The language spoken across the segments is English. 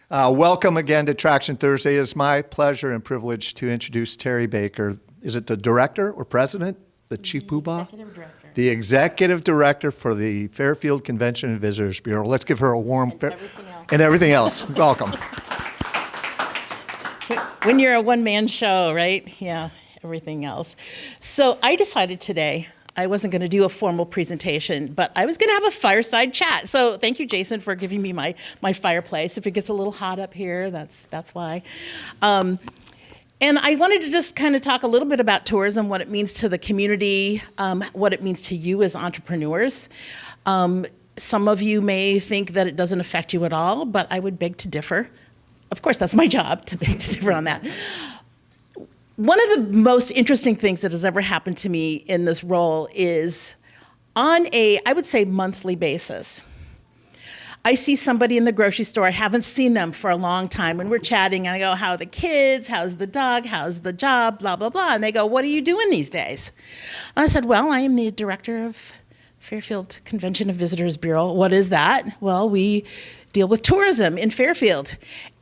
Welcome again to Traction Thursday. It's my pleasure and privilege to introduce Terry Baker. Is it the director or president? The chief poobah? Executive director. The executive director for the Fairfield Convention and Visitors Bureau. Let's give her a warm... And everything And else. everything else. Welcome. When you're a one-man show, right? Yeah, everything else. So I decided today I wasn't going to do a formal presentation, but I was going to have a fireside chat. So thank you, Jason, for giving me my fireplace. If it gets a little hot up here, that's why. And I wanted to just kind of talk a little bit about tourism, what it means to the community, what it means to you as entrepreneurs. Some of you may think that it doesn't affect you at all, but I would beg to differ. Of course, that's my job, to beg to differ on that. One of the most interesting things that has ever happened to me in this role is on a, I would say, monthly basis. I see somebody in the grocery store, I haven't seen them for a long time, and we're chatting, and I go, how are the kids, how's the dog, how's the job, blah, blah, blah. And they go, what are you doing these days? And I said, well, I am the director of Fairfield Convention and Visitors Bureau. What is that? Well, we deal with tourism in Fairfield.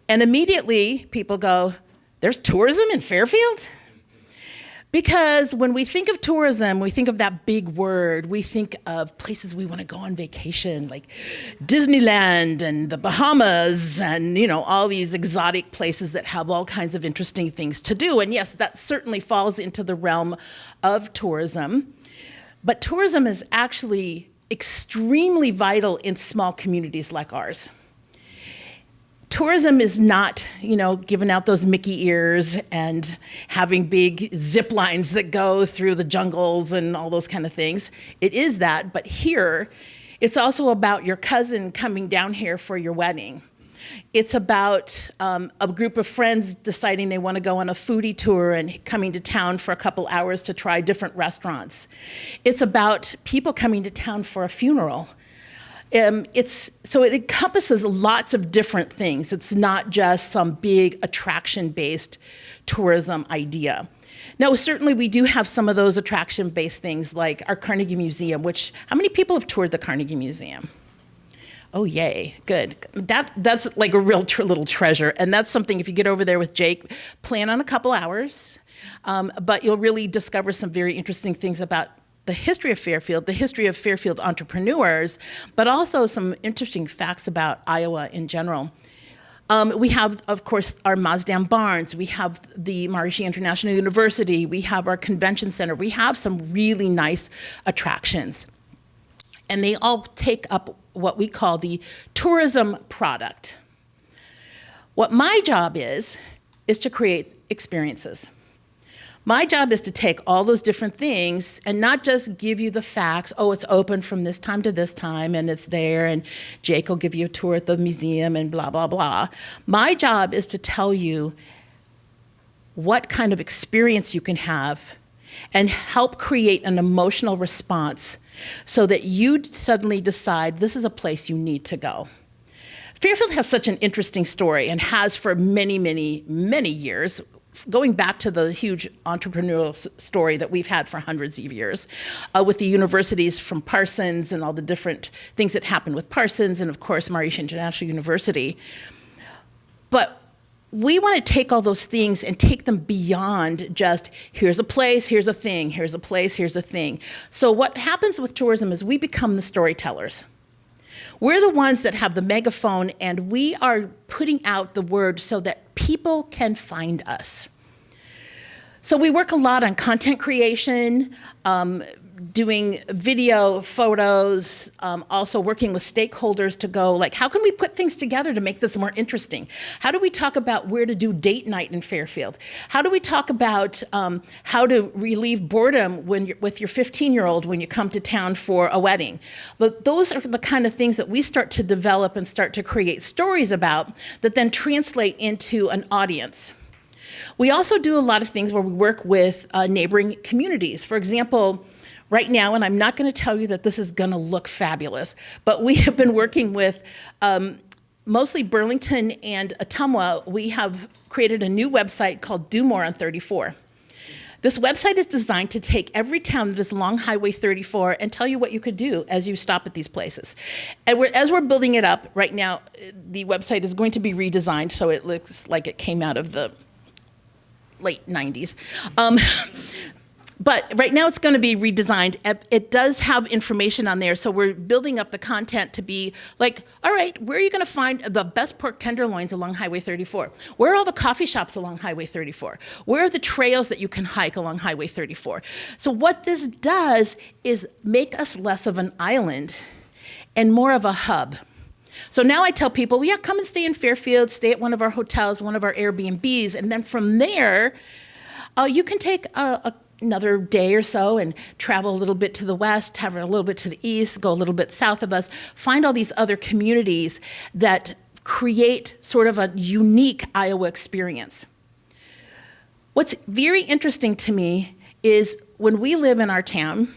And immediately people go, there's tourism in Fairfield? Because when we think of tourism, we think of that big word. We think of places we want to go on vacation, like Disneyland and the Bahamas and, you know, all these exotic places that have all kinds of interesting things to do. And yes, that certainly falls into the realm of tourism. But tourism is actually extremely vital in small communities like ours. Tourism is not, you know, giving out those Mickey ears and having big zip lines that go through the jungles and all those kind of things. It is that, but here, it's also about your cousin coming down here for your wedding. It's about a group of friends deciding they want to go on a foodie tour and coming to town for a couple hours to try different restaurants. It's about people coming to town for a funeral. So it encompasses lots of different things. It's not just some big attraction-based tourism idea. Now, certainly we do have some of those attraction-based things like our Carnegie Museum, which, how many people have toured the Carnegie Museum? Oh, yay, good. That's like a real little treasure. And that's something, if you get over there with Jake, plan on a couple hours, but you'll really discover some very interesting things about the history of Fairfield entrepreneurs, but also some interesting facts about Iowa in general. We have, of course, our Maasdam Barns. We have the Maharishi International University. We have our convention center. We have some really nice attractions. And they all take up what we call the tourism product. What my job is to create experiences. My job is to take all those different things and not just give you the facts, oh, it's open from this time to this time and it's there and Jake will give you a tour at the museum and blah, blah, blah. My job is to tell you what kind of experience you can have and help create an emotional response so that you suddenly decide this is a place you need to go. Fairfield has such an interesting story and has for many, many, many years, going back to the huge entrepreneurial story that we've had for hundreds of years with the universities from Parsons and all the different things that happened with Parsons and, of course, Maharishi International University. But we want to take all those things and take them beyond just here's a place, here's a thing, here's a place, here's a thing. So what happens with tourism is we become the storytellers. We're the ones that have the megaphone and we are putting out the word so that people can find us. So we work a lot on content creation, doing video, photos, also working with stakeholders to go like, how can we put things together to make this more interesting? How do we talk about where to do date night in Fairfield? How do we talk about how to relieve boredom with your 15-year-old when you come to town for a wedding? Those are the kind of things that we start to develop and start to create stories about that then translate into an audience. We also do a lot of things where we work with neighboring communities. For example, right now, and I'm not going to tell you that this is going to look fabulous, but we have been working with mostly Burlington and Ottumwa. We have created a new website called Do More on 34. This website is designed to take every town that is along Highway 34 and tell you what you could do as you stop at these places. And as we're building it up right now, the website is going to be redesigned so it looks like it came out of the late 90s. But right now it's going to be redesigned. It does have information on there, so we're building up the content to be like, all right, where are you going to find the best pork tenderloins along Highway 34? Where are all the coffee shops along Highway 34? Where are the trails that you can hike along Highway 34? So what this does is make us less of an island and more of a hub. So now I tell people, well, yeah, come and stay in Fairfield, stay at one of our hotels, one of our Airbnbs, and then from there, you can take another day or so and travel a little bit to the west, travel a little bit to the east, go a little bit south of us, find all these other communities that create sort of a unique Iowa experience. What's very interesting to me is when we live in our town,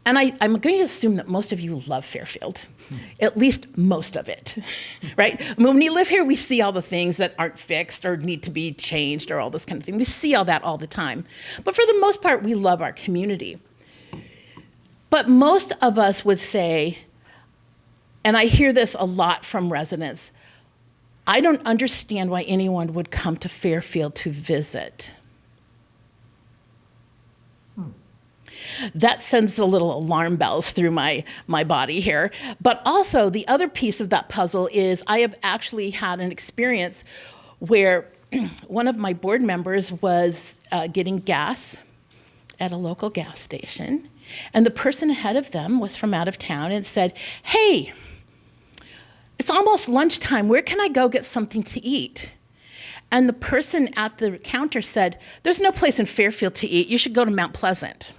and I'm going to assume that most of you love Fairfield, at least most of it, right? When you live here, we see all the things that aren't fixed or need to be changed or all this kind of thing. We see all that all the time. But for the most part, we love our community. But most of us would say, and I hear this a lot from residents, I don't understand why anyone would come to Fairfield to visit. That sends a little alarm bells through my body here. But also, the other piece of that puzzle is I have actually had an experience where one of my board members was getting gas at a local gas station, and the person ahead of them was from out of town and said, hey, it's almost lunchtime. Where can I go get something to eat? And the person at the counter said, there's no place in Fairfield to eat. You should go to Mount Pleasant.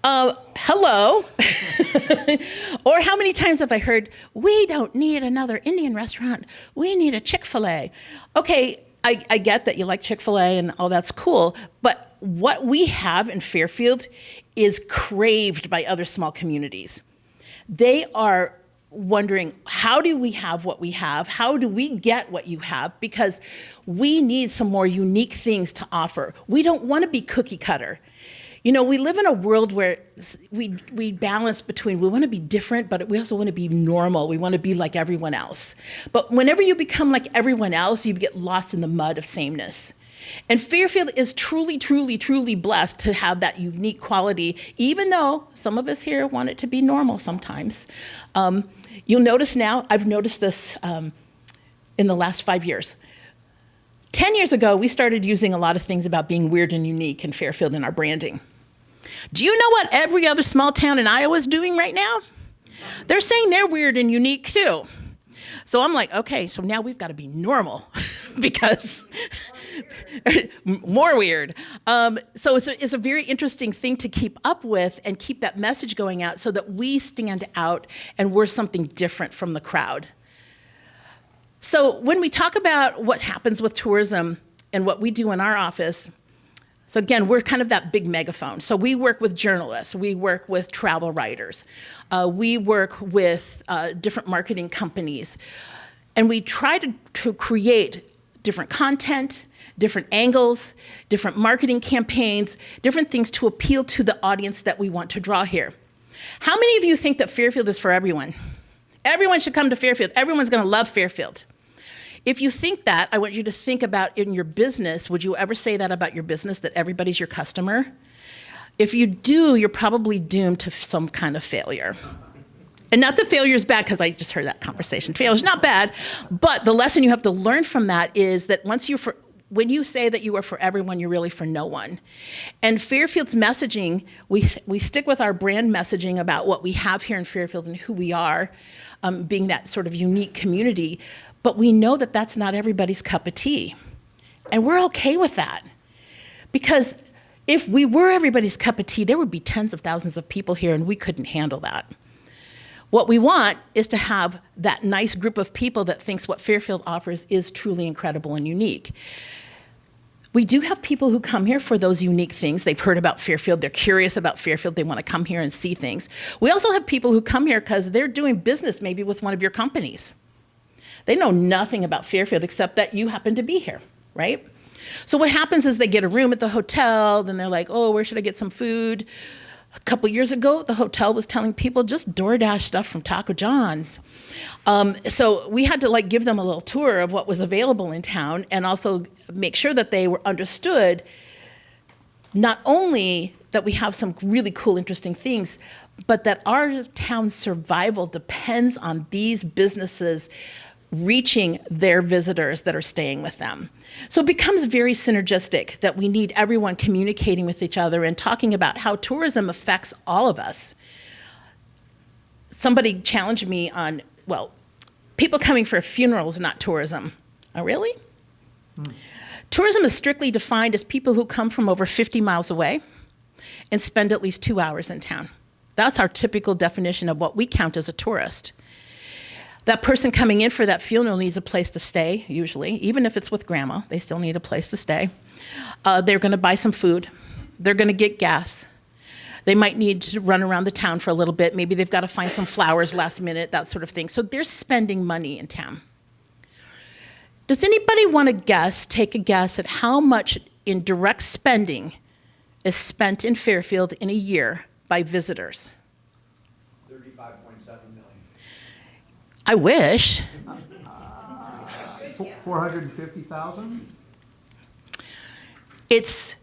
Hello. Or how many times have I heard, we don't need another Indian restaurant. We need a Chick-fil-A. Okay, I get that you like Chick-fil-A and all that's cool, but what we have in Fairfield is craved by other small communities. They are wondering, how do we have what we have? How do we get what you have? Because we need some more unique things to offer. We don't want to be cookie cutter. You know, we live in a world where we balance between we want to be different, but we also want to be normal. We want to be like everyone else. But whenever you become like everyone else, you get lost in the mud of sameness. And Fairfield is truly, truly, truly blessed to have that unique quality, even though some of us here want it to be normal sometimes. You'll notice now, I've noticed this in the last 5 years. 10 years ago, we started using a lot of things about being weird and unique in Fairfield in our branding. Do you know what every other small town in Iowa is doing right now? They're saying they're weird and unique too. So I'm like, okay, so now we've got to be normal because more weird. So it's a very interesting thing to keep up with and keep that message going out so that we stand out and we're something different from the crowd. So when we talk about what happens with tourism and what we do in our office, so again, we're kind of that big megaphone. So we work with journalists, we work with travel writers, we work with different marketing companies, and we try to create different content, different angles, different marketing campaigns, different things to appeal to the audience that we want to draw here. How many of you think that Fairfield is for everyone? Everyone should come to Fairfield. Everyone's going to love Fairfield. If you think that, I want you to think about in your business, would you ever say that about your business, that everybody's your customer? If you do, you're probably doomed to some kind of failure. And not that failure is bad, because I just heard that conversation. Failure is not bad, but the lesson you have to learn from that is that when you say that you are for everyone, you're really for no one. And Fairfield's messaging, we stick with our brand messaging about what we have here in Fairfield and who we are, being that sort of unique community. But we know that that's not everybody's cup of tea. And we're okay with that. Because if we were everybody's cup of tea, there would be tens of thousands of people here and we couldn't handle that. What we want is to have that nice group of people that thinks what Fairfield offers is truly incredible and unique. We do have people who come here for those unique things. They've heard about Fairfield, they're curious about Fairfield, they want to come here and see things. We also have people who come here because they're doing business maybe with one of your companies. They know nothing about Fairfield except that you happen to be here. right? So what happens is they get a room at the hotel, then they're like, oh, where should I get some food? A couple years ago, the hotel was telling people just DoorDash stuff from Taco John's. So we had to like give them a little tour of what was available in town and also make sure that they were understood not only that we have some really cool, interesting things, but that our town's survival depends on these businesses reaching their visitors that are staying with them. So it becomes very synergistic that we need everyone communicating with each other and talking about how tourism affects all of us. Somebody challenged me on, well, people coming for a funeral is not tourism. Oh, really? Tourism is strictly defined as people who come from over 50 miles away and spend at least 2 hours in town. That's our typical definition of what we count as a tourist. That person coming in for that funeral needs a place to stay, usually. Even if it's with grandma, they still need a place to stay. They're going to buy some food. They're going to get gas. They might need to run around the town for a little bit. Maybe they've got to find some flowers last minute, that sort of thing. So they're spending money in town. Does anybody want to take a guess at how much in direct spending is spent in Fairfield in a year by visitors? 35.7 million. I wish. 450,000? It's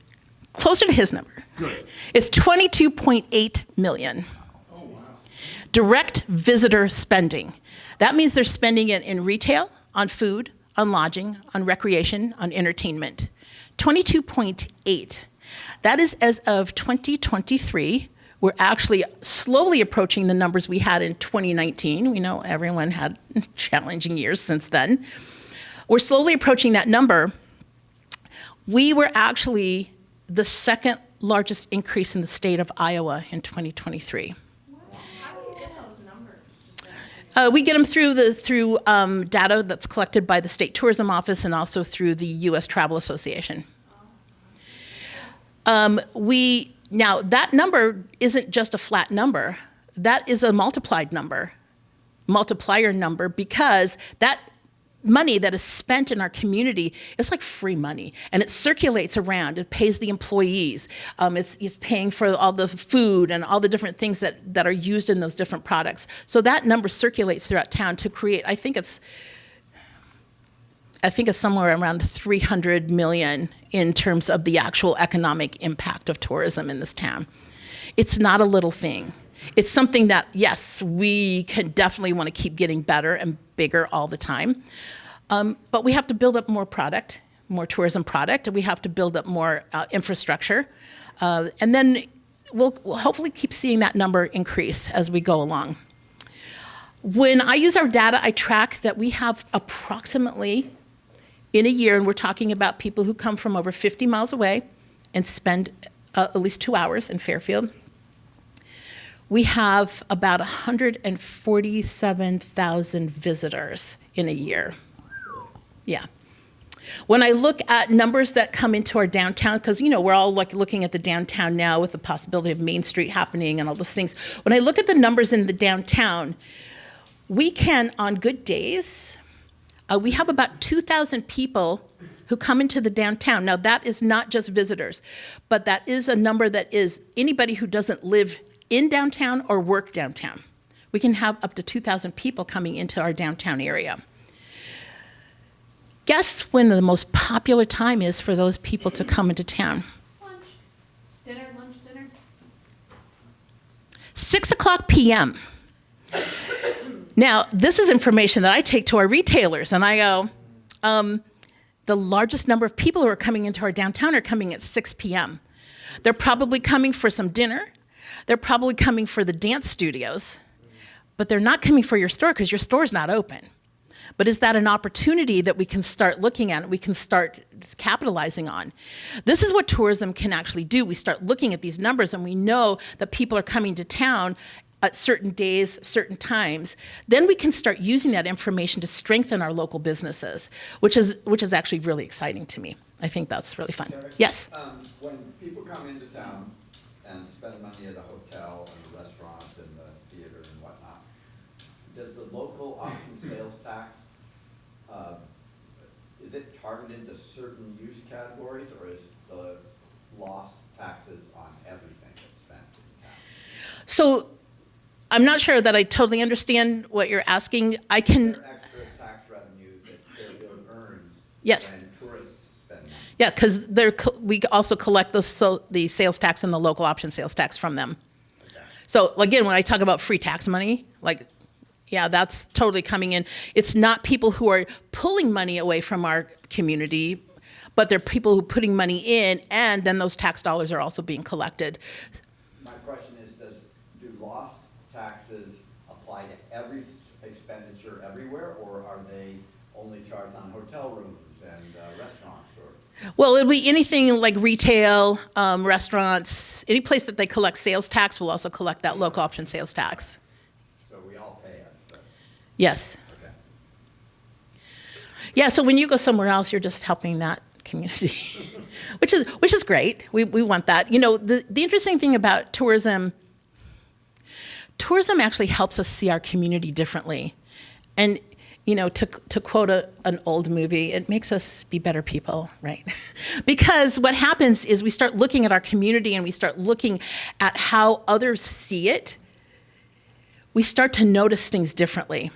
closer to his number. Good. It's 22.8 million. Oh, wow. Direct visitor spending. That means they're spending it in retail, on food, on lodging, on recreation, on entertainment. 22.8. That is as of 2023. We're actually slowly approaching the numbers we had in 2019. We know everyone had challenging years since then. We're slowly approaching that number. We were actually the second largest increase in the state of Iowa in 2023. How do you get those numbers? We get them through data that's collected by the State Tourism Office and also through the U.S. Travel Association. Now, that number isn't just a flat number. That is a multiplier number, because that money that is spent in our community is like free money, and it circulates around. It pays the employees. It's paying for all the food and all the different things that are used in those different products. So that number circulates throughout town to create, I think it's somewhere around 300 million in terms of the actual economic impact of tourism in this town. It's not a little thing. It's something that, yes, we can definitely want to keep getting better and bigger all the time. But we have to build up more product, more tourism product, and we have to build up more infrastructure. And then we'll hopefully keep seeing that number increase as we go along. When I use our data, I track that we have approximately in a year, and we're talking about people who come from over 50 miles away and spend at least 2 hours in Fairfield. We have about 147,000 visitors in a year. Yeah. When I look at numbers that come into our downtown, because we're all looking at the downtown now with the possibility of Main Street happening and all those things. When I look at the numbers in the downtown, we can, on good days, we have about 2,000 people who come into the downtown. Now, that is not just visitors, but that is a number that is anybody who doesn't live in downtown or work downtown. We can have up to 2,000 people coming into our downtown area. Guess when the most popular time is for those people to come into town? Lunch, dinner. 6 o'clock p.m. Now, this is information that I take to our retailers, and I go, the largest number of people who are coming into our downtown are coming at 6 p.m. They're probably coming for some dinner. They're probably coming for the dance studios, but they're not coming for your store because your store's not open. But is that an opportunity that we can start looking at, we can start capitalizing on? This is what tourism can actually do. We start looking at these numbers and we know that people are coming to town at certain days, certain times. Then we can start using that information to strengthen our local businesses, which is actually really exciting to me. I think that's really fun. Derek, Yes? when people come into town and spend money at a hotel and the restaurant and the theater and whatnot, does the local option sales tax, is it targeted to certain use categories, or is the lost taxes on everything that's spent in town? So I'm not sure that I totally understand what you're asking. I can, Is there extra tax revenue that Fairfield earns Yes. when tourists spend money? yeah, because we also collect the sales tax and the local option sales tax from them. Okay. So again, when I talk about free tax money, like, yeah, that's totally coming in. It's not people who are pulling money away from our community, but they're people who are putting money in, and then those tax dollars are also being collected. My question is, do lost taxes apply to every expenditure everywhere, or are they only charged on hotel rooms and restaurants? Or Well, it'll be anything like retail, restaurants, any place that they collect sales tax will also collect that local option sales tax. so we all pay it? But, Yes. okay. Yeah, so when you go somewhere else, you're just helping that community, which is great. We want that. You know, the interesting thing about tourism actually helps us see our community differently. And, you know, to quote an old movie, it makes us be better people, right? Because what happens is we start looking at our community and we start looking at how others see it. We start to notice things differently.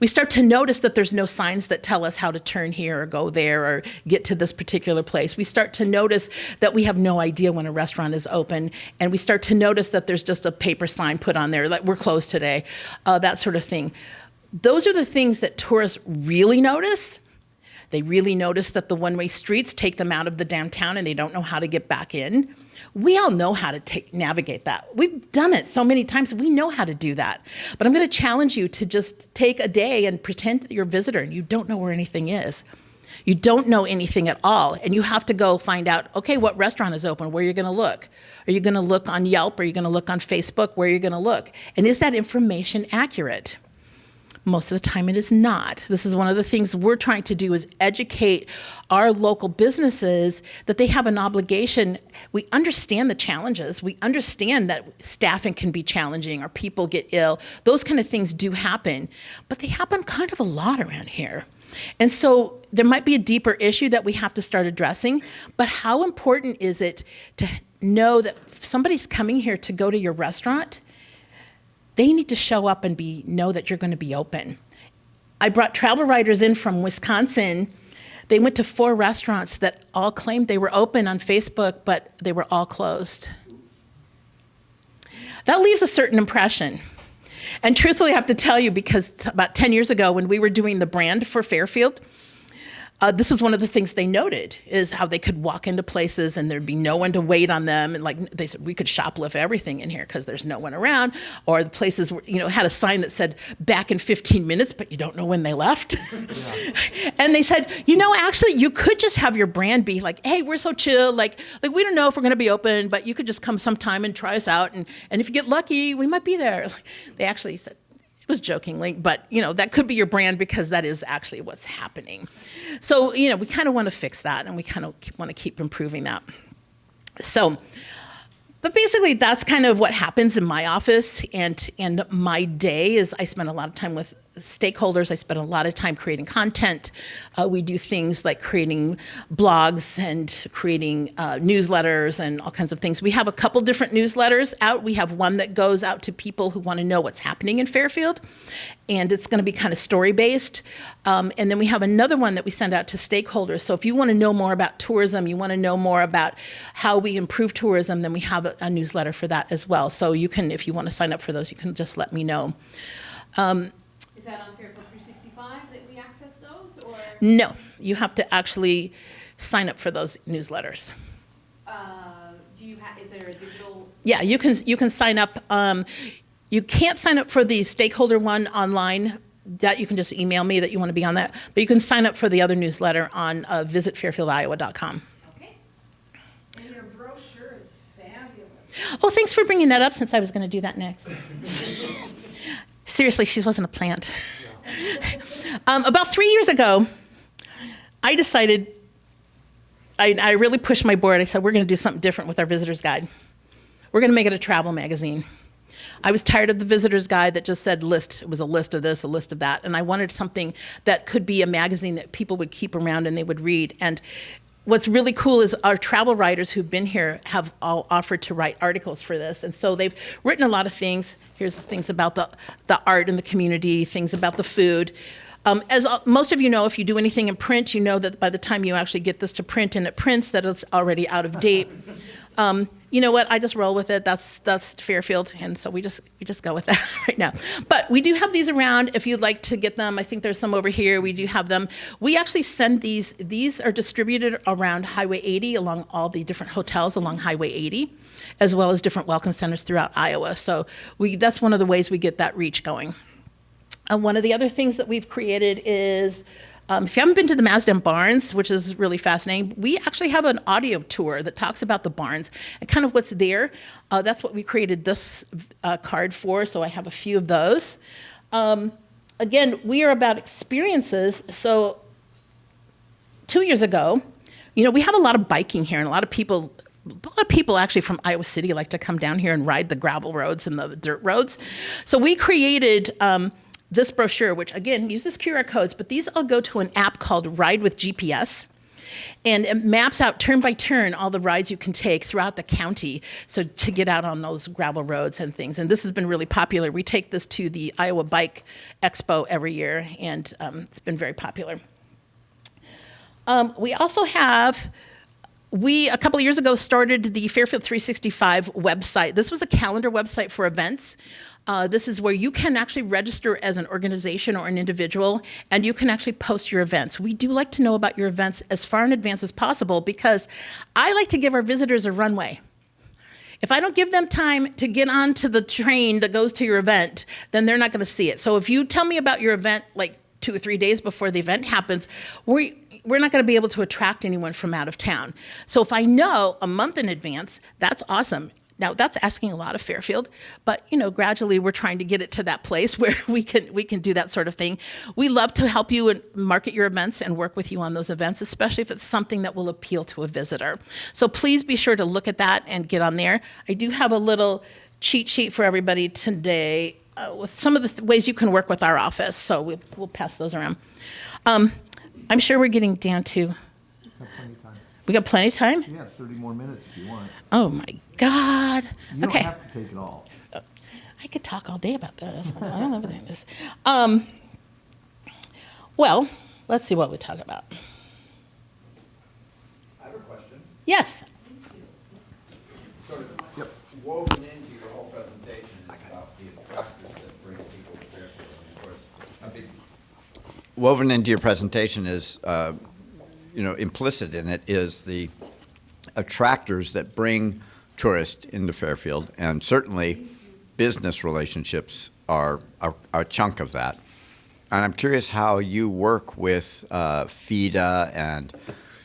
We start to notice that there's no signs that tell us how to turn here or go there or get to this particular place. We start to notice that we have no idea when a restaurant is open, and we start to notice that there's just a paper sign put on there, like we're closed today, that sort of thing. Those are the things that tourists really notice. They really notice that the one-way streets take them out of the downtown and they don't know how to get back in. We all know how to navigate that. We've done it so many times. We know how to do that. But I'm going to challenge you to just take a day and pretend that you're a visitor and you don't know where anything is. You don't know anything at all. And you have to go find out, okay, what restaurant is open? Where are you going to look? Are you going to look on Yelp? Are you going to look on Facebook? Where are you going to look? And is that information accurate? Most of the time it is not. This is one of the things we're trying to do is educate our local businesses that they have an obligation. We understand the challenges. We understand that staffing can be challenging or people get ill. Those kind of things do happen, but they happen kind of a lot around here. And so there might be a deeper issue that we have to start addressing, but how important is it to know that if somebody's coming here to go to your restaurant, they need to show up and know that you're going to be open. I brought travel writers in from Wisconsin. They went to 4 restaurants that all claimed they were open on Facebook, but they were all closed. That leaves a certain impression. And truthfully, I have to tell you, because about 10 years ago when we were doing the brand for Fairfield, this is one of the things they noted, is how they could walk into places and there'd be no one to wait on them. And like they said, we could shoplift everything in here because there's no one around. Or the places were, had a sign that said back in 15 minutes, but you don't know when they left. Yeah. And they said, actually you could just have your brand be like, hey, we're so chill. Like we don't know if we're going to be open, but you could just come sometime and try us out. And if you get lucky, we might be there. They actually said, was jokingly, but that could be your brand because that is actually what's happening. So, we kind of want to fix that and we kind of want to keep improving that. So, but basically that's kind of what happens in my office and my day is I spend a lot of time with stakeholders. I spend a lot of time creating content. We do things like creating blogs and creating newsletters and all kinds of things. We have a couple different newsletters out. We have one that goes out to people who want to know what's happening in Fairfield, and it's going to be kind of story-based. And then we have another one that we send out to stakeholders. So if you want to know more about tourism, you want to know more about how we improve tourism, then we have a newsletter for that as well. So you can, if you want to sign up for those, you can just let me know. Is that on Fairfield 365 that we access those, or? No, you have to actually sign up for those newsletters. Is there a digital? Yeah, you can sign up. You can't sign up for the stakeholder one online. That you can just email me that you want to be on that. But you can sign up for the other newsletter on visitfairfieldiowa.com. Okay. And your brochure is fabulous. Oh, thanks for bringing that up since I was going to do that next. Seriously, she wasn't a plant. About 3 years ago, I decided, I really pushed my board. I said, we're going to do something different with our visitor's guide. We're going to make it a travel magazine. I was tired of the visitor's guide that just said list. It was a list of this, a list of that. And I wanted something that could be a magazine that people would keep around and they would read. And what's really cool is our travel writers who've been here have all offered to write articles for this. And so they've written a lot of things. Here's the things about the art in the community, things about the food. As most of you know, if you do anything in print, you know that by the time you actually get this to print and it prints, that it's already out of date. You know what? I just roll with it. That's Fairfield, and so we just go with that right now. But we do have these around. If you'd like to get them, I think there's some over here. We do have them. We actually send these. These are distributed around Highway 80, along all the different hotels along Highway 80, as well as different welcome centers throughout Iowa. So that's one of the ways we get that reach going. One of the other things that we've created is, if you haven't been to the Masden Barns, which is really fascinating, we actually have an audio tour that talks about the barns and kind of what's there. That's what we created this card for, so I have a few of those. Again, we are about experiences. So 2 years ago, we have a lot of biking here, and a lot of people actually from Iowa City like to come down here and ride the gravel roads and the dirt roads. So we created this brochure, which again uses QR codes, but these all go to an app called Ride with GPS. And it maps out turn by turn all the rides you can take throughout the county, so to get out on those gravel roads and things. And this has been really popular. We take this to the Iowa Bike Expo every year, and it's been very popular. We also have, a couple of years ago, started the Fairfield 365 website. This was a calendar website for events. This is where you can actually register as an organization or an individual, and you can actually post your events. We do like to know about your events as far in advance as possible, because I like to give our visitors a runway. If I don't give them time to get onto the train that goes to your event, then they're not going to see it. So if you tell me about your event like 2 or 3 days before the event happens, we're not going to be able to attract anyone from out of town. So if I know a month in advance, that's awesome. Now, that's asking a lot of Fairfield, but gradually we're trying to get it to that place where we can do that sort of thing. We love to help you and market your events and work with you on those events, especially if it's something that will appeal to a visitor. So please be sure to look at that and get on there. I do have a little cheat sheet for everybody today with some of the ways you can work with our office. So we'll pass those around. I'm sure we're getting down to. We got plenty of time? Yeah, 30 more minutes if you want. Oh my God. You Okay. don't have to take it all. I could talk all day about this. I love this. Well, let's see what we talk about. I have a question. Yes. Sort of woven into your whole presentation is about the attractors that bring people to Fairfield. And of course, a big woven into your presentation is, implicit in it is the attractors that bring tourists into Fairfield, and certainly business relationships are a chunk of that. And I'm curious how you work with FIDA and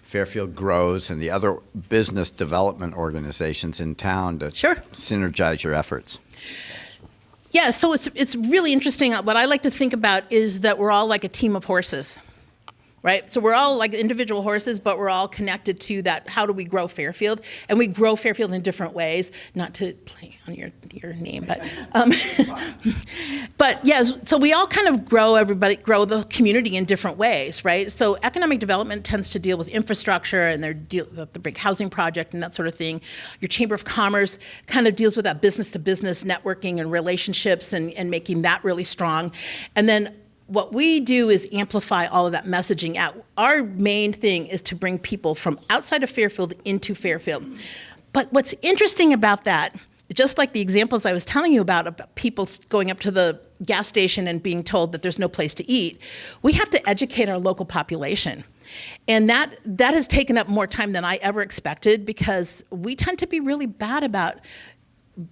Fairfield Grows and the other business development organizations in town to synergize your efforts. Yeah, so it's really interesting. What I like to think about is that we're all like a team of horses. Right? So we're all like individual horses, but we're all connected to that. How do we grow Fairfield? And we grow Fairfield in different ways, not to play on your name, but but yeah, so we all kind of grow the community in different ways, right? So economic development tends to deal with infrastructure and the big housing project and that sort of thing. Your Chamber of Commerce kind of deals with that business to business networking and relationships and making that really strong. And then what we do is amplify all of that messaging out. Our main thing is to bring people from outside of Fairfield into Fairfield. But what's interesting about that, just like the examples I was telling you about people going up to the gas station and being told that there's no place to eat, we have to educate our local population. And that has taken up more time than I ever expected, because we tend to be really bad about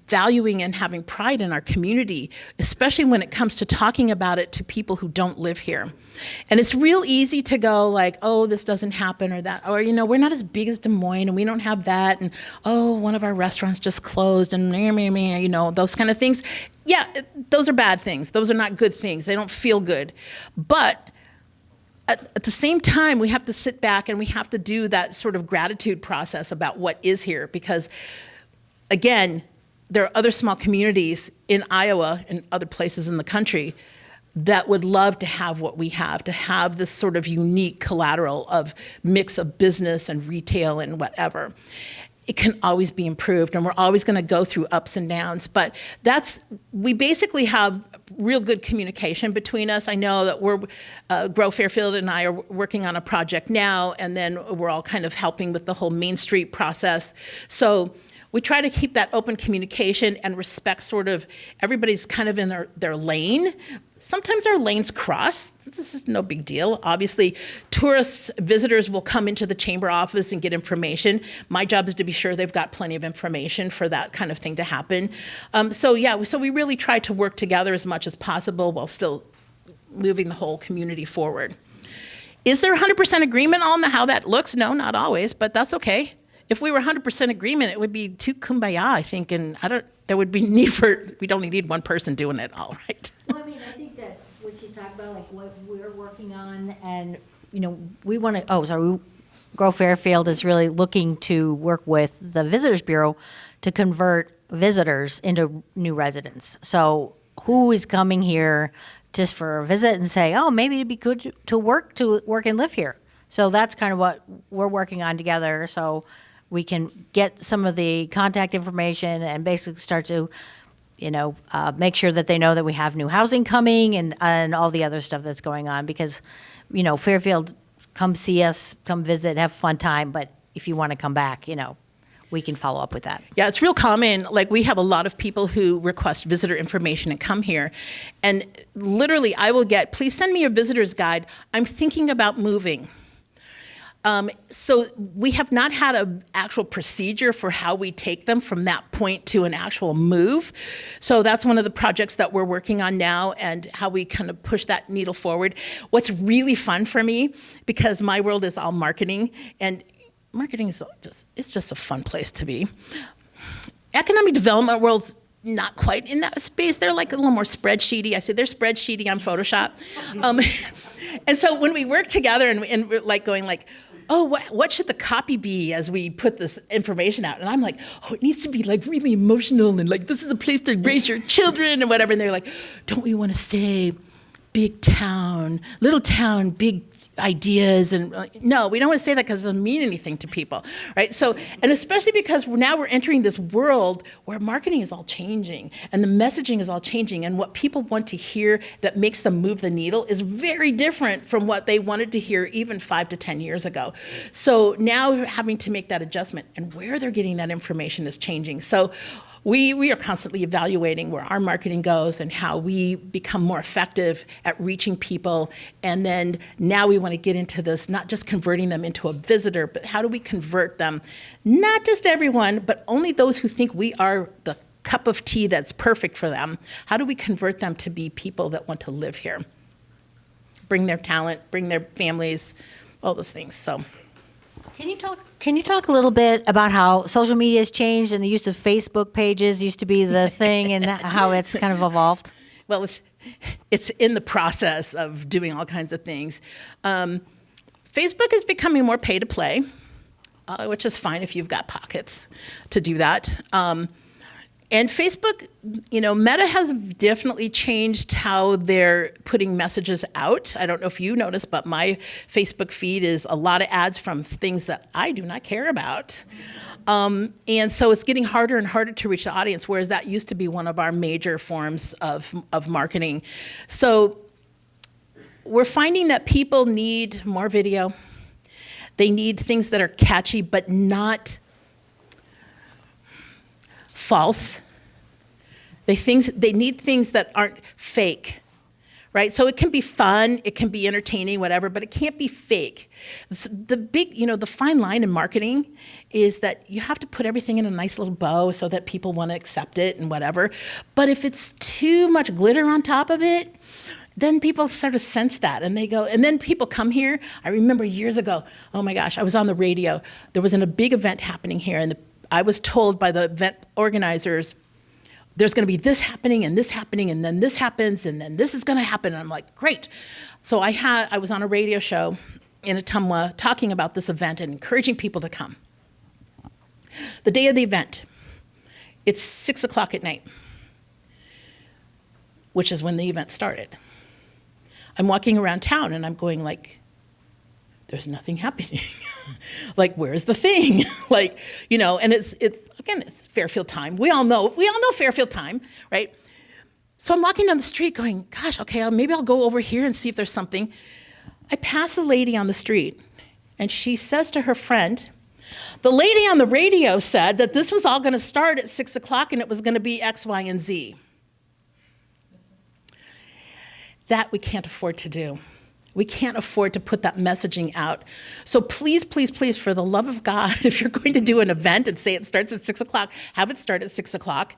valuing and having pride in our community, especially when it comes to talking about it to people who don't live here. And it's real easy to go like, oh, this doesn't happen, or that, or, we're not as big as Des Moines and we don't have that. And, oh, one of our restaurants just closed and those kind of things. Yeah, those are bad things. Those are not good things. They don't feel good. But at the same time, we have to sit back and we have to do that sort of gratitude process about what is here, because again, there are other small communities in Iowa and other places in the country that would love to have what we have, to have this sort of unique collateral of mix of business and retail and whatever. It can always be improved, and we're always going to go through ups and downs, but we basically have real good communication between us. I know that Grow Fairfield and I are working on a project now, and then we're all kind of helping with the whole Main Street process. So we try to keep that open communication and respect sort of everybody's kind of in their lane. Sometimes our lanes cross. This is no big deal. Obviously, tourists, visitors will come into the chamber office and get information. My job is to be sure they've got plenty of information for that kind of thing to happen. So we really try to work together as much as possible while still moving the whole community forward. Is there 100% agreement on how that looks? No, not always, but that's okay. If we were 100% agreement, it would be too kumbaya, I think, and there would be we'd only need one person doing it all, right? Well, I mean, I think that what she's talking about, like what we're working on, and, we want to, Grow Fairfield is really looking to work with the Visitors Bureau to convert visitors into new residents. So who is coming here just for a visit and say, oh, maybe it'd be good to work and live here. So that's kind of what we're working on together. So we can get some of the contact information and basically start to, make sure that they know that we have new housing coming and all the other stuff that's going on. Because, Fairfield, come see us, come visit, have a fun time. But if you want to come back, we can follow up with that. Yeah, it's real common. Like, we have a lot of people who request visitor information and come here. And literally, I will get, please send me a visitor's guide. I'm thinking about moving. So we have not had an actual procedure for how we take them from that point to an actual move. So that's one of the projects that we're working on now, and how we kind of push that needle forward. What's really fun for me, because my world is all marketing, and marketing is just a fun place to be. Economic development world's not quite in that space. They're like a little more spreadsheety. I say they're spreadsheety, I'm Photoshop. And so when we work together and we're like going like, oh, what should the copy be as we put this information out? And I'm like, oh, it needs to be like really emotional, and like, this is a place to raise your children and whatever. And they're like, don't we want to say big town, little town, big ideas? And no, we don't want to say that because it doesn't mean anything to people, right? So, and especially because now we're entering this world where marketing is all changing and the messaging is all changing, and what people want to hear that makes them move the needle is very different from what they wanted to hear even 5 to 10 years ago. So now we're having to make that adjustment, and where they're getting that information is changing. So we are constantly evaluating where our marketing goes and how we become more effective at reaching people. And then now we want to get into this, not just converting them into a visitor, but how do we convert them, not just everyone, but only those who think we are the cup of tea that's perfect for them. How do we convert them to be people that want to live here? Bring their talent, bring their families, all those things. So. Can you talk a little bit about how social media has changed, and the use of Facebook pages used to be the thing, and how it's kind of evolved? Well, it's in the process of doing all kinds of things. Facebook is becoming more pay to play, which is fine if you've got pockets to do that. And Facebook, Meta has definitely changed how they're putting messages out. I don't know if you noticed, but my Facebook feed is a lot of ads from things that I do not care about. And so it's getting harder and harder to reach the audience, whereas that used to be one of our major forms of marketing. So we're finding that people need more video. They need things that are catchy, but not false. They need things that aren't fake, right? So it can be fun, it can be entertaining, whatever, but it can't be fake. The fine line in marketing is that you have to put everything in a nice little bow so that people want to accept it and whatever. But if it's too much glitter on top of it, then people sort of sense that, and they go, and then people come here. I remember years ago, oh my gosh, I was on the radio. There was a big event happening here, and I was told by the event organizers, there's going to be this happening, and then this happens, and then this is going to happen. And I'm like, great. So I was on a radio show in Ottumwa talking about this event and encouraging people to come. The day of the event, It's 6 o'clock at night, which is when the event started. I'm walking around town and I'm going like, there's nothing happening. Like, where's the thing? Like, you know, and it's again, it's Fairfield time. We all know Fairfield time, right? So I'm walking down the street going, gosh, okay, maybe I'll go over here and see if there's something. I pass a lady on the street and she says to her friend, the lady on the radio said that this was all going to start at 6 o'clock and it was going to be X, Y, and Z. That we can't afford to do. We can't afford to put that messaging out. So please, please, please, for the love of God, if you're going to do an event and say it starts at 6 o'clock, have it start at 6 o'clock,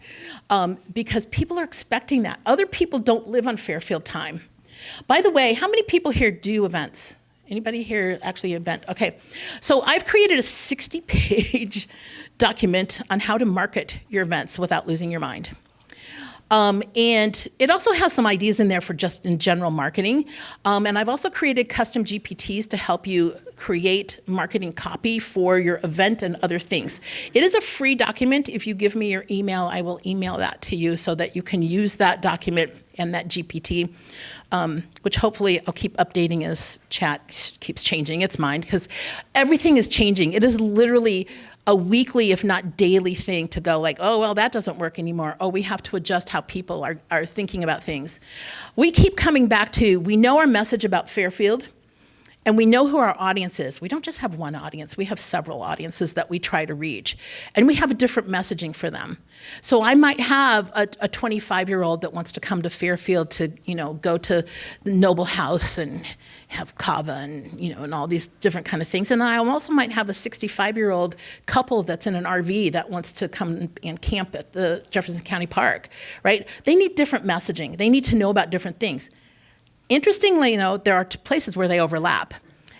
because people are expecting that. Other people don't live on Fairfield time. By the way, how many people here do events? Anybody here actually event? Okay, so I've created a 60-page document on how to market your events without losing your mind. And it also has some ideas in there for just in general marketing. And I've also created custom GPTs to help you create marketing copy for your event and other things. It is a free document. If you give me your email, I will email that to you so that you can use that document and that GPT, which hopefully I'll keep updating as chat keeps changing its mind, because everything is changing. It is literally a weekly, if not daily thing to go like, oh, well, that doesn't work anymore. Oh, we have to adjust how people are thinking about things. We keep coming back to, we know our message about Fairfield, and we know who our audience is. We don't just have one audience, we have several audiences that we try to reach. And we have a different messaging for them. So I might have a 25-year-old that wants to come to Fairfield to, you know, go to the Noble House and have kava and, you know, and all these different kind of things. And I also might have a 65-year-old couple that's in an RV that wants to come and camp at the Jefferson County Park, right? They need different messaging. They need to know about different things. Interestingly, you know, there are places where they overlap.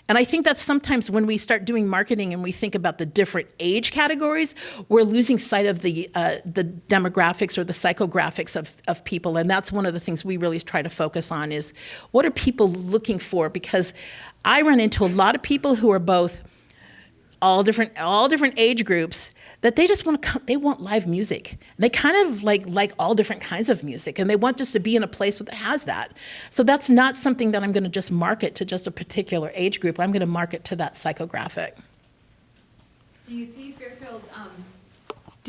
And I think that sometimes when we start doing marketing and we think about the different age categories, we're losing sight of the demographics or the psychographics of people. And that's one of the things we really try to focus on is what are people looking for? Because I run into a lot of people who are both all different age groups that they just want to come, they want live music. They kind of like all different kinds of music, and they want just to be in a place that has that. So that's not something that I'm going to just market to just a particular age group. I'm going to market to that psychographic. Do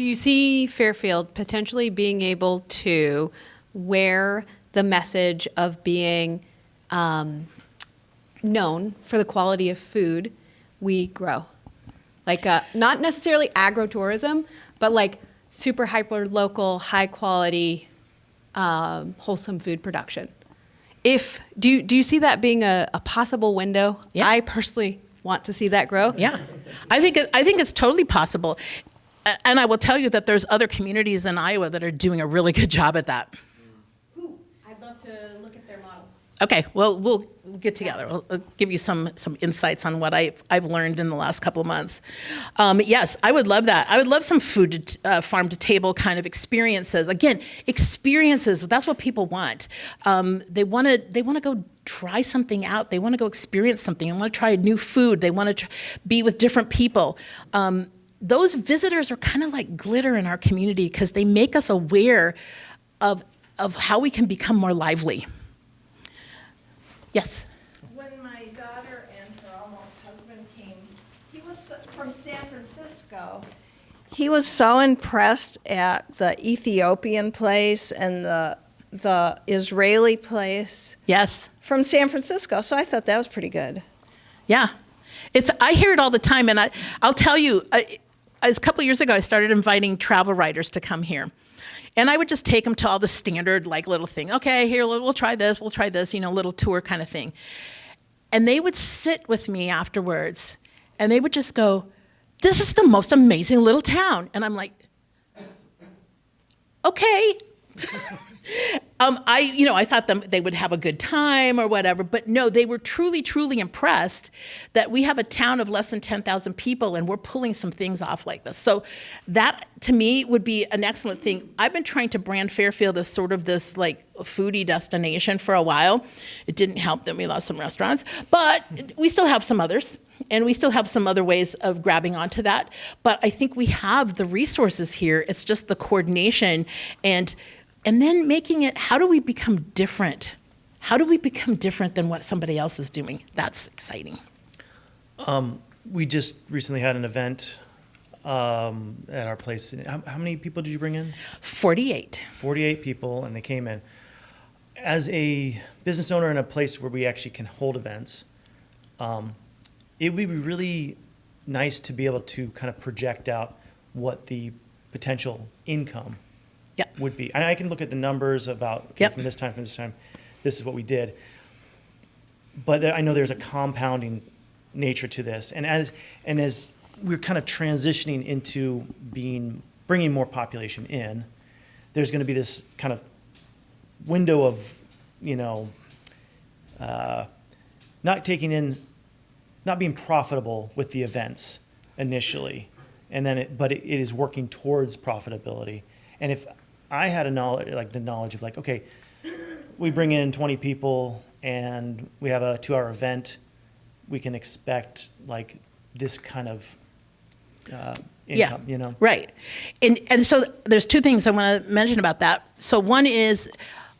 you see Fairfield potentially being able to, where the message of being known for the quality of food we grow? Like not necessarily agro-tourism, but like super hyper local, high quality, wholesome food production. Do you see that being a possible window? Yeah. I personally want to see that grow. Yeah, I think it's totally possible. And I will tell you that there's other communities in Iowa that are doing a really good job at that. Ooh, I'd love to look at their model. Okay, well, we'll get together. I'll give you some insights on what I've learned in the last couple of months. Yes, I would love that. I would love some food to, farm to table kind of experiences. Again, experiences. That's what people want. They want to go try something out. They want to go experience something. They want to try new food. They want to be with different people. Those visitors are kind of like glitter in our community because they make us aware of how we can become more lively. Yes. When my daughter and her almost husband came, he was from San Francisco. He was so impressed at the Ethiopian place and the Israeli place Yes. from San Francisco. So I thought that was pretty good. Yeah. I hear it all the time, and I'll tell you, a couple of years ago, I started inviting travel writers to come here. And I would just take them to all the standard, like, little thing. Okay, here, we'll try this, you know, little tour kind of thing. And they would sit with me afterwards, and they would just go, this is the most amazing little town. And I'm like, okay. I thought they would have a good time or whatever, but no, they were truly, truly impressed that we have a town of less than 10,000 people and we're pulling some things off like this. So that, to me, would be an excellent thing. I've been trying to brand Fairfield as sort of this like foodie destination for a while. It didn't help that we lost some restaurants, but we still have some others. and we still have some other ways of grabbing onto that. But I think we have the resources here. It's just the coordination and then making it, how do we become different? How do we become different than what somebody else is doing? That's exciting. We just recently had an event at our place. How many people did you bring in? 48. 48 people, and they came in. As a business owner in a place where we actually can hold events, it would be really nice to be able to kind of project out what the potential income Yep. would be. And I can look at the numbers about okay, Yep. from this time, this is what we did. But I know there's a compounding nature to this, and as we're kind of transitioning into bringing more population in, there's going to be this kind of window of, not being profitable with the events initially, and then but it is working towards profitability. And if I had the knowledge of like, okay, we bring in 20 people and we have a 2-hour event, we can expect like this kind of income, Right. And so there's two things I want to mention about that. So one is,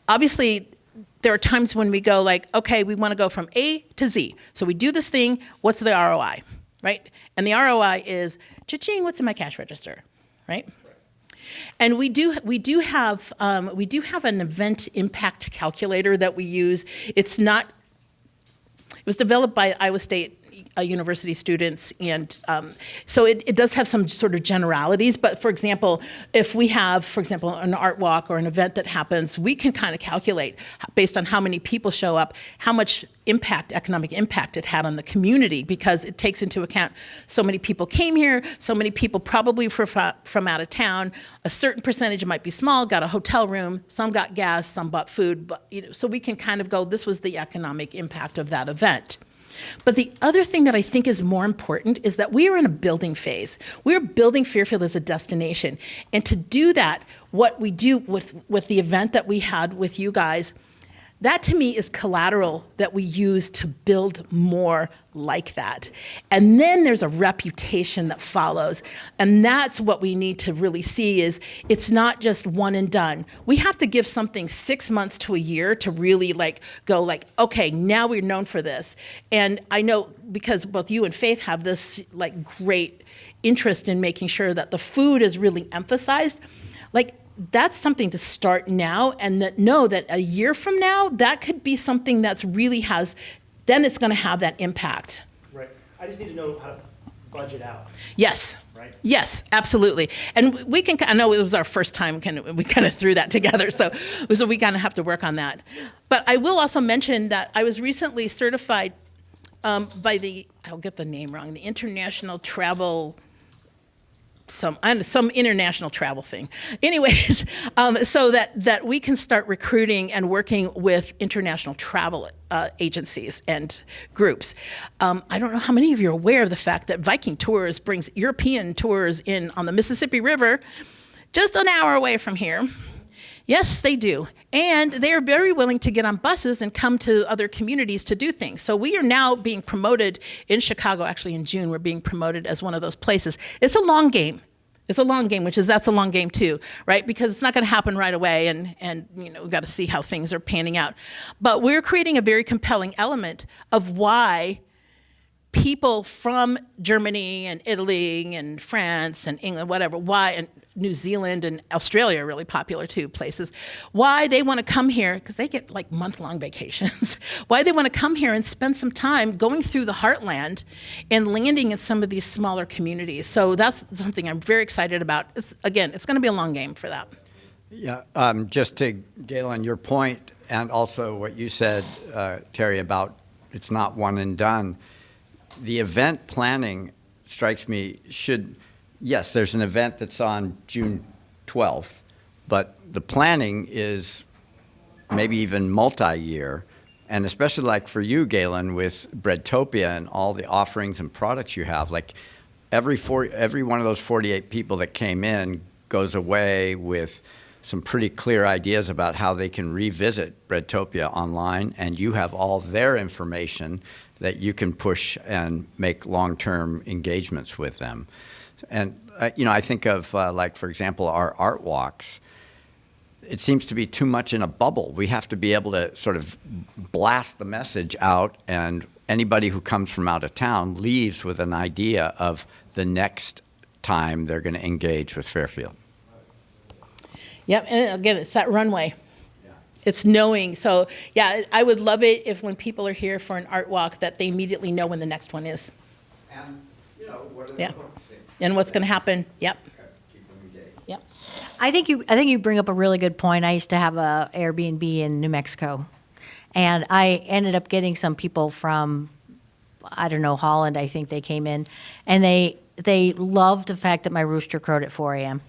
obviously, there are times when we go like, okay, we want to go from A to Z. So we do this thing, what's the ROI, right? And the ROI is, cha-ching, what's in my cash register, right? And we do have an event impact calculator that we use. It was developed by Iowa State university students, and so it does have some sort of generalities. But for example, if we have, for example, an art walk or an event that happens, we can kind of calculate based on how many people show up, how much economic impact it had on the community, because it takes into account so many people came here, so many people probably from out of town, a certain percentage, it might be small, got a hotel room, some got gas, some bought food, but so we can kind of go, this was the economic impact of that event. But the other thing that I think is more important is that we are in a building phase. We're building Fairfield as a destination. And to do that, what we do with the event that we had with you guys, that to me is collateral that we use to build more like that. And then there's a reputation that follows. And that's what we need to really see is it's not just one and done. We have to give something 6 months to a year to really go okay, now we're known for this. And I know because both you and Faith have this great interest in making sure that the food is really emphasized. That's something to start now, and know that a year from now, that could be something that's really then it's going to have that impact. Right. I just need to know how to budget out. Yes. Right. Yes, absolutely. And I know it was our first time, we kind of threw that together, so we kind of have to work on that. But I will also mention that I was recently certified by I'll get the name wrong, the International Travel, some international travel thing. Anyways, so that we can start recruiting and working with international travel agencies and groups. I don't know how many of you are aware of the fact that Viking Tours brings European tours in on the Mississippi River, just an hour away from here. Yes, they do. And they are very willing to get on buses and come to other communities to do things. So we are now being promoted in Chicago, actually in June, we're being promoted as one of those places. It's a long game. It's a long game, that's a long game too, right? Because it's not going to happen right away, and we've got to see how things are panning out. But we're creating a very compelling element of why people from Germany and Italy and France and England, whatever, and New Zealand and Australia are really popular too, places, why they want to come here, because they get month-long vacations, why they want to come here and spend some time going through the heartland and landing in some of these smaller communities. So that's something I'm very excited about. It's going to be a long game for that. Yeah, just to, Galen, your point, and also what you said, Terry, about it's not one and done. The event planning strikes me yes, there's an event that's on June 12th, but the planning is maybe even multi-year, and especially for you, Galen, with Breadtopia and all the offerings and products you have, every one of those 48 people that came in goes away with some pretty clear ideas about how they can revisit Breadtopia online, and you have all their information that you can push and make long-term engagements with them. And, I think of, like, for example, our art walks. It seems to be too much in a bubble. We have to be able to sort of blast the message out, and anybody who comes from out of town leaves with an idea of the next time they're going to engage with Fairfield. Yep, and again, it's that runway. It's knowing. So, yeah, I would love it if when people are here for an art walk that they immediately know when the next one is. And, what are the Yeah. hooks? And what's going to happen. Yep. Keep them engaged. Yep. I think you bring up a really good point. I used to have a Airbnb in New Mexico, and I ended up getting some people from, I don't know, Holland. I think they came in, and they loved the fact that my rooster crowed at 4 a.m.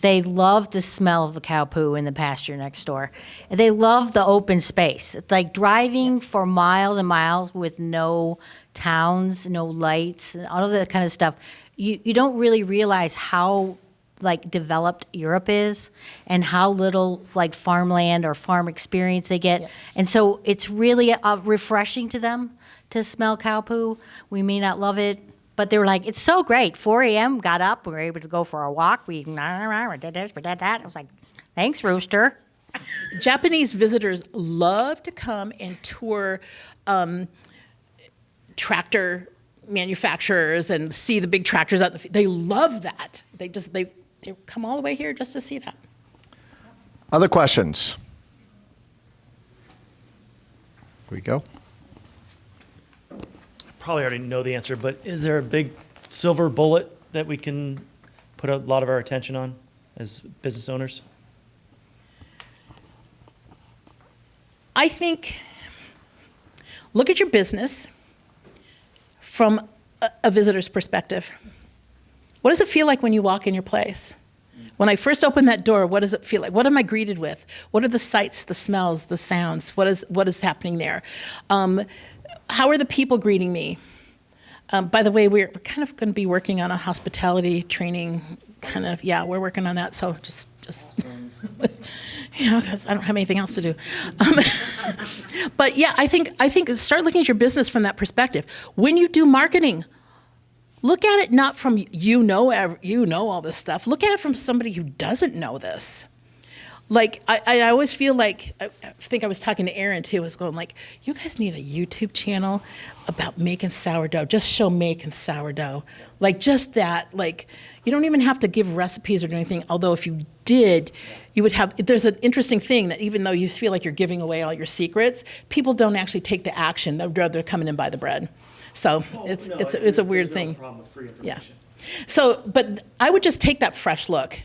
They loved the smell of the cow poo in the pasture next door. And they loved the open space. It's like driving for miles and miles with no towns, no lights, all of that kind of stuff. You don't really realize how like developed Europe is and how little like farmland or farm experience they get. Yep. And so it's really refreshing to them to smell cow poo. We may not love it, but they were like, it's so great. 4 a.m., got up, we were able to go for a walk. We did this, we did that. I was like, thanks, rooster. Japanese visitors love to come and tour tractor manufacturers and see the big tractors out in the field. They love that. They come all the way here just to see that. Other questions? Here we go. Probably already know the answer, but is there a big silver bullet that we can put a lot of our attention on as business owners? I think look at your business from a visitor's perspective. What does it feel like when you walk in your place? When I first open that door, what does it feel like? What am I greeted with? What are the sights, the smells, the sounds? What is happening there? How are the people greeting me? By the way, we're kind of going to be working on a hospitality training we're working on that. So just because I don't have anything else to do. But yeah, I think start looking at your business from that perspective. When you do marketing, look at it not from you know all this stuff. Look at it from somebody who doesn't know this. Like, I always feel like, I think I was talking to Aaron too, I was going like, you guys need a YouTube channel about making sourdough. Just show making sourdough. Like, just that, like, you don't even have to give recipes or do anything, although if you did, you would have, there's an interesting thing that even though you feel like you're giving away all your secrets, people don't actually take the action. They'd rather come in and buy the bread. So it's a weird thing. Yeah. So, but I would just take that fresh look.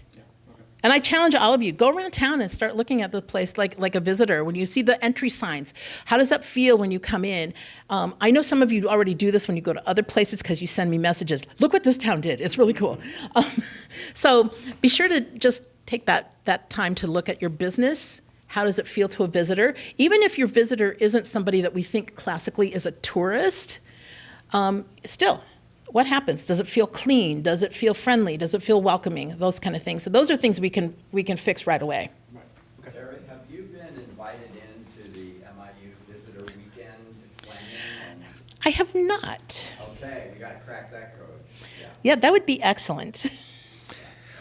And I challenge all of you, go around town and start looking at the place like a visitor. When you see the entry signs, how does that feel when you come in? I know some of you already do this when you go to other places because you send me messages. Look what this town did. It's really cool. So be sure to just take that time to look at your business. How does it feel to a visitor? Even if your visitor isn't somebody that we think classically is a tourist, still. What happens? Does it feel clean? Does it feel friendly? Does it feel welcoming? Those kind of things. So those are things we can fix right away. Right. Okay. Terry, have you been invited into the MIU Visitor Weekend planning? I have not. Okay, we got to crack that code. Yeah, that would be excellent.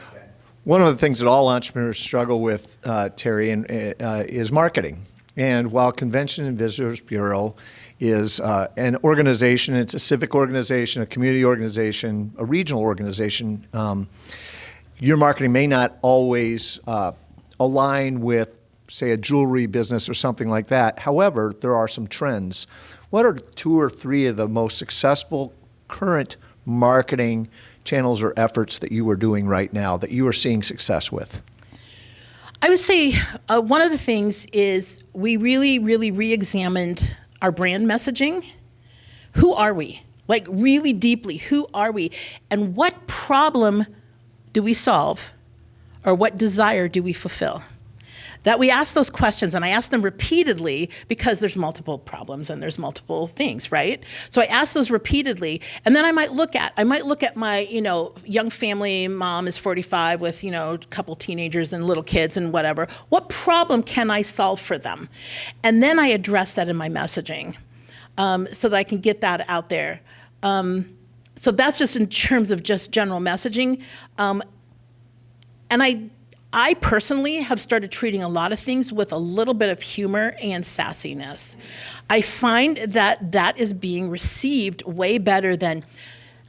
Okay. One of the things that all entrepreneurs struggle with, Terry, is marketing. And while Convention and Visitors Bureau is an organization, it's a civic organization, a community organization, a regional organization, your marketing may not always align with, say, a jewelry business or something like that. However, there are some trends. What are 2 or 3 of the most successful current marketing channels or efforts that you are doing right now that you are seeing success with? I would say one of the things is we really, really re-examined our brand messaging. Who are we? Like really deeply, who are we? And what problem do we solve? Or what desire do we fulfill? That we ask those questions, and I ask them repeatedly because there's multiple problems and there's multiple things, right? So I ask those repeatedly, and then I might look at my, young family, mom is 45 with, a couple teenagers and little kids and whatever. What problem can I solve for them? And then I address that in my messaging. so that I can get that out there. So that's just in terms of just general messaging. And I personally have started treating a lot of things with a little bit of humor and sassiness. I find that that is being received way better than,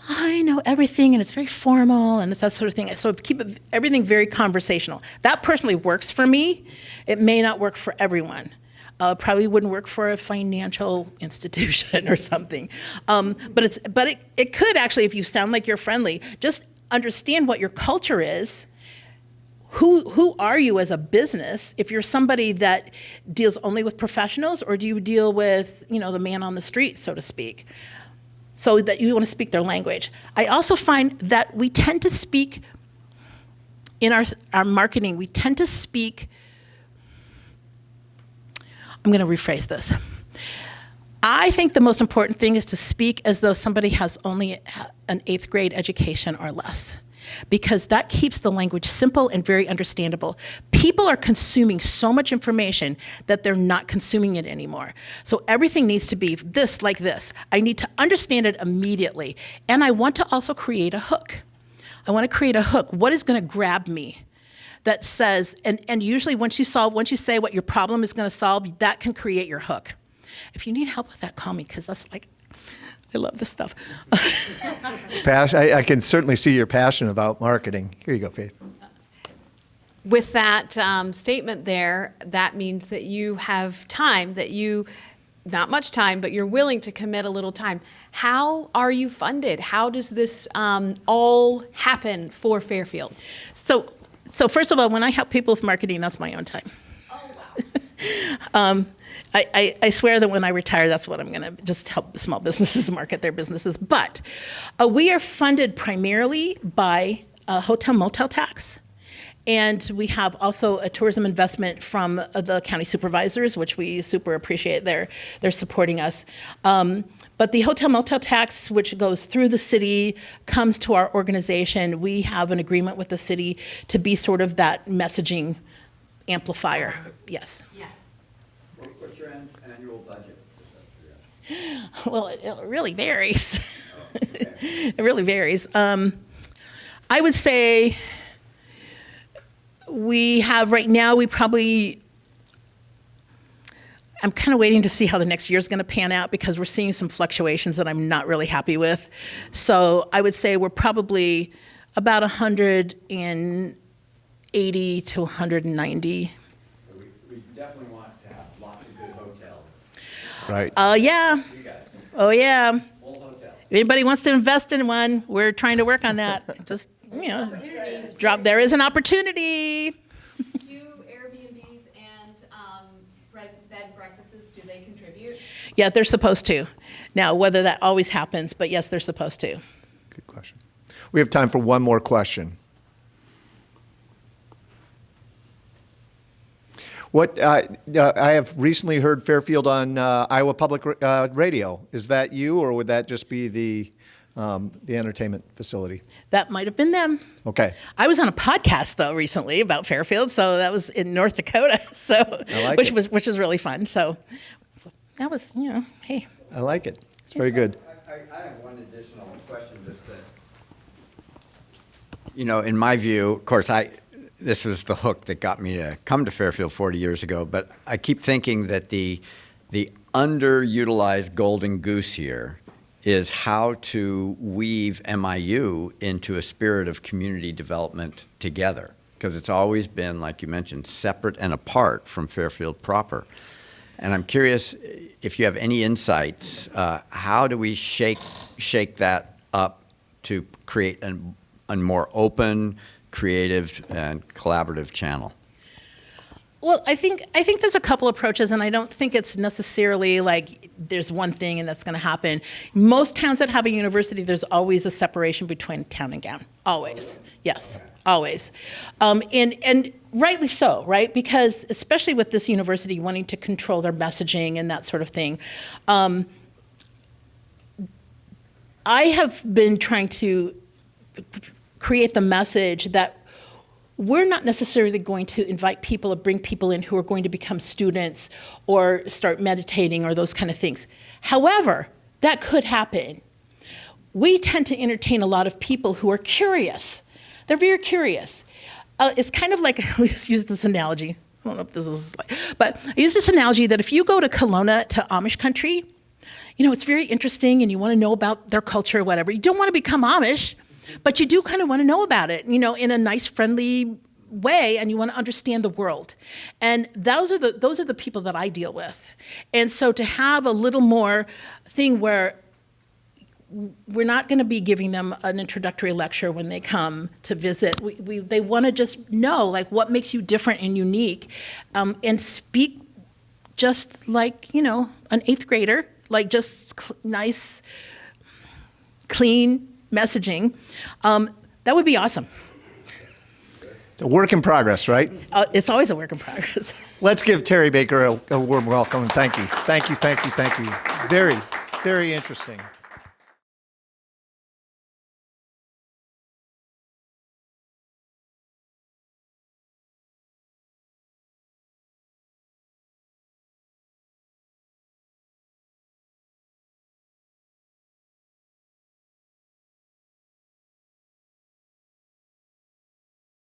I know everything and it's very formal and it's that sort of thing. So keep everything very conversational. That personally works for me. It may not work for everyone. Probably wouldn't work for a financial institution or something. But it could actually, if you sound like you're friendly, just understand what your culture is. Who are you as a business? If you're somebody that deals only with professionals, or do you deal with, the man on the street, so to speak? So that you want to speak their language. I also find that we tend to speak in our marketing, we tend to speak, I'm going to rephrase this. I think the most important thing is to speak as though somebody has only an 8th grade education or less, because that keeps the language simple and very understandable. People are consuming so much information that they're not consuming it anymore. So everything needs to be this, like this. I need to understand it immediately. And I want to also create a hook. I want to create a hook. What is going to grab me? That says, and usually once you say what your problem is going to solve, that can create your hook. If you need help with that, call me, because that's like, I love this stuff. I can certainly see your passion about marketing. Here you go, Faith. With that statement there, that means that you have time, not much time, but you're willing to commit a little time. How are you funded? How does this all happen for Fairfield? So first of all, when I help people with marketing, that's my own time. Oh, wow. I swear that when I retire, that's what I'm going to just help small businesses market their businesses. But we are funded primarily by hotel motel tax. And we have also a tourism investment from the county supervisors, which we super appreciate. They're supporting us. But the hotel motel tax, which goes through the city, comes to our organization. We have an agreement with the city to be sort of that messaging amplifier. Yes. Yes. What's your annual budget? Well, it really varies. Oh, okay. It really varies. I would say we have right now, I'm kind of waiting to see how the next year is going to pan out, because we're seeing some fluctuations that I'm not really happy with. So I would say we're probably about 180 to 190. We definitely want to have lots of good hotels. Right. Oh, yeah. You got it. Oh, yeah. Full hotel. If anybody wants to invest in one, we're trying to work on that. Just, there is an opportunity. Do Airbnbs and bed and breakfasts, do they contribute? Yeah, they're supposed to. Now, whether that always happens, but yes, they're supposed to. Good question. We have time for one more question. I have recently heard Fairfield on Iowa Public Radio. Is that you, or would that just be the entertainment facility? That might have been them. Okay. I was on a podcast though recently about Fairfield, so that was in North Dakota. So I like which it. was really fun. So that was, hey. I like it. It's very good. I have one additional question, just that, in my view, of course, this was the hook that got me to come to Fairfield 40 years ago, but I keep thinking that the underutilized golden goose here is how to weave MIU into a spirit of community development together, because it's always been, like you mentioned, separate and apart from Fairfield proper. And I'm curious if you have any insights, how do we shake that up to create a more open, creative, and collaborative channel? Well, I think there's a couple approaches, and I don't think it's necessarily like there's one thing and that's going to happen. Most towns that have a university, there's always a separation between town and gown. Always. Yes, always. And rightly so, right? Because especially with this university wanting to control their messaging and that sort of thing, I have been trying to create the message that we're not necessarily going to invite people or bring people in who are going to become students or start meditating or those kind of things. However, that could happen. We tend to entertain a lot of people who are curious. They're very curious. It's kind of like, we just use this analogy. I don't know if this is like, but I use this analogy that if you go to Kelowna, to Amish country, you know, it's very interesting and you want to know about their culture or whatever. You don't want to become Amish, but you do kind of want to know about it, you know, in a nice, friendly way, and you want to understand the world. And those are the people that I deal with. And so to have a little more thing where we're not going to be giving them an introductory lecture when they come to visit. They want to just know, like, what makes you different and unique, and speak just like, you know, an 8th grader, like just nice, clean messaging. That would be awesome. It's a work in progress, right? It's always a work in progress. Let's give Terry Baker a warm welcome and thank you. Thank you, thank you, thank you. Very, very interesting.